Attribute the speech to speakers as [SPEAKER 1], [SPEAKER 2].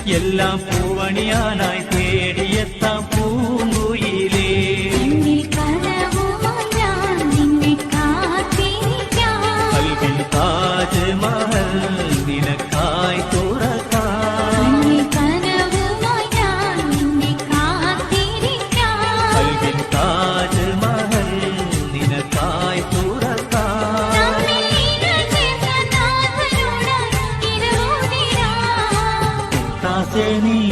[SPEAKER 1] എല്ലാം പൂവണിയാനായി തേടിയെത്താം പൂങ്കുയിലേ. കൽവിൻ താജ്മഹൽ നിനക്കായി തുറക്കാം. കൽവിൻ താജ്മഹൽ നിനക്കായി തുറക്കാം. നീ